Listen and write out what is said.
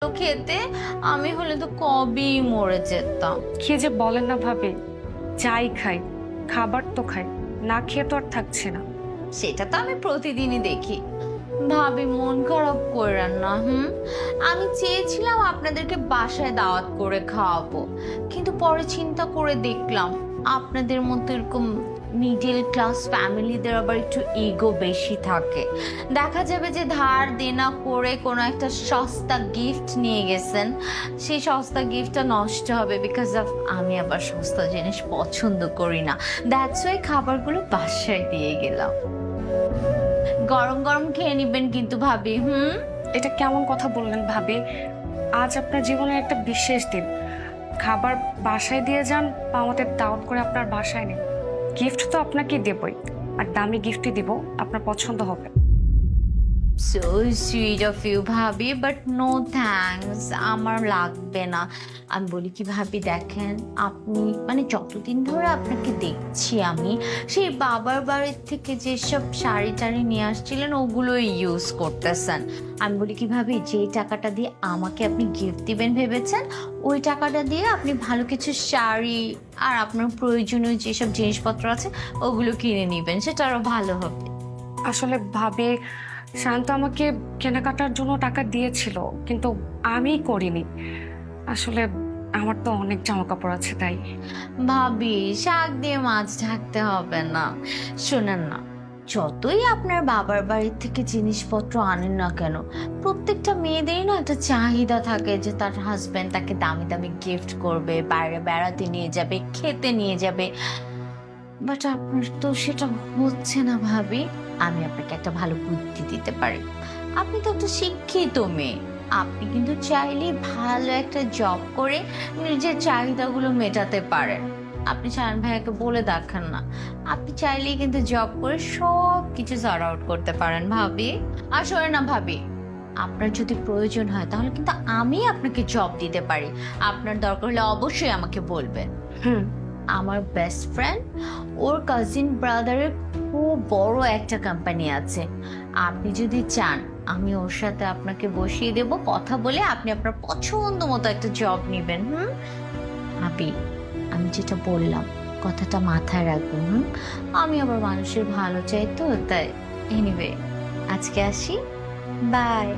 খেতে আমি হলে তো কবেই মরে যেতাম। কি যে বলেন না ভাবি, যাই খাই খাবার তো খাই, না খেয়ে তো আর থাকছে না। সেটা তো আমি প্রতিদিনই দেখি। ভাবি মন খারাপ করেন না। আমি চেয়েছিলাম আপনাদেরকে বাসায় দাওয়াত করে খাওয়াবো, কিন্তু পরে চিন্তা করে দেখলাম আপনাদের মতো এরকম মিডল ক্লাস ফ্যামিলিদের আবার একটু ইগো বেশি থাকে। দেখা যাবে যে ধার দেনা করে কোনো একটা সস্তা গিফট নিয়ে গেছেন, সেই সস্তা গিফটটা নষ্ট হবে বিকজ অফ আমি আবার সস্তা জিনিস পছন্দ করি না। দ্যাটস ওয়াই খাবারগুলো বাসায় দিয়ে গেলাম। গরম গরম খেয়ে নিবেন কিন্তু ভাবি। এটা কেমন কথা বললেন ভাবি? আজ আপনার জীবনের একটা বিশেষ দিন, খাবার বাসায় দিয়ে যান বা আমাদের দাওয়াত করে আপনার বাসায় নিন। গিফট তো আপনাকে দেবই, আর দামি গিফটই দিব, আপনার পছন্দ হবে। সো সুইট অফ ইউ ভাবি, বাট নো থ্যাঙ্কস, আমার লাগবে না। আমি বলি কি ভাবি, দেখেন আপনি মানে যতদিন ধরে আপনাকে দেখছি আমি, সেই বাবার বাড়ির থেকে যেসব শাড়ি টাড়ি নিয়ে আসছিলেন ওগুলোই ইউজ করতেছেন। আমি বলি কি ভাবি, যে টাকাটা দিয়ে আমাকে আপনি গিফট দিবেন ভেবেছেন, ওই টাকাটা দিয়ে আপনি ভালো কিছু শাড়ি আর আপনার প্রয়োজনীয় যেসব জিনিসপত্র আছে ওগুলো কিনে নেবেন, সেটা আরো ভালো হবে। আসলে ভাবি, শান্ত আমাকে কেনাকাটার জন্য টাকা দিয়েছিল, কিন্তু আমি করিনি। আসলে আমার তো অনেক জামা কাপড় আছে তাই। ভাবি শাক দিয়ে মাছ ঢাকতে হবে না। শোনেন না, যতই আপনার বাবার বাড়ির থেকে জিনিসপত্র আনেন না কেন, প্রত্যেকটা মেয়েদেরই না একটা চাহিদা থাকে যে তার হাজবেন্ড তাকে দামি দামি গিফট করবে, বাইরে বেড়াতে নিয়ে যাবে, খেতে নিয়ে যাবে। বাট আপনার তো সেটা হচ্ছে না ভাবি। আমি আপনাকে একটা ভালো বুদ্ধি দিতে পারি। আপনি তো একটা শিক্ষিত মেয়ে, আপনি কিন্তু চাইলেই ভালো একটা জব করে নিজের চাহিদাগুলো মেটাতে পারেন। আপনি শায়ন ভাইয়াকে বলে দেখেন না, আপনি চাইলেই কিন্তু জব করে সব কিছু সর্ট আউট করতে পারেন ভাবি। আসলে না ভাবি, আপনার যদি প্রয়োজন হয় তাহলে কিন্তু আমি আপনাকে জব দিতে পারি। আপনার দরকার হলে অবশ্যই আমাকে বলবেন। হুম। আমার বেস্ট ফ্রেন্ড, ওর কাজিন ব্রাদারের খুব বড় একটা কোম্পানি আছে। আপনি যদি চান আমি ওর সাথে আপনাকে বসিয়ে দেব, কথা বলে আপনি আপনার পছন্দ মতো একটা জব নেবেন। ভাবি আমি যেটা বললাম কথাটা মাথায় রাখবেন। আমি আবার মানুষের ভালো চাই তো, তাই। এনিওয়ে আজকে আসি, বাই।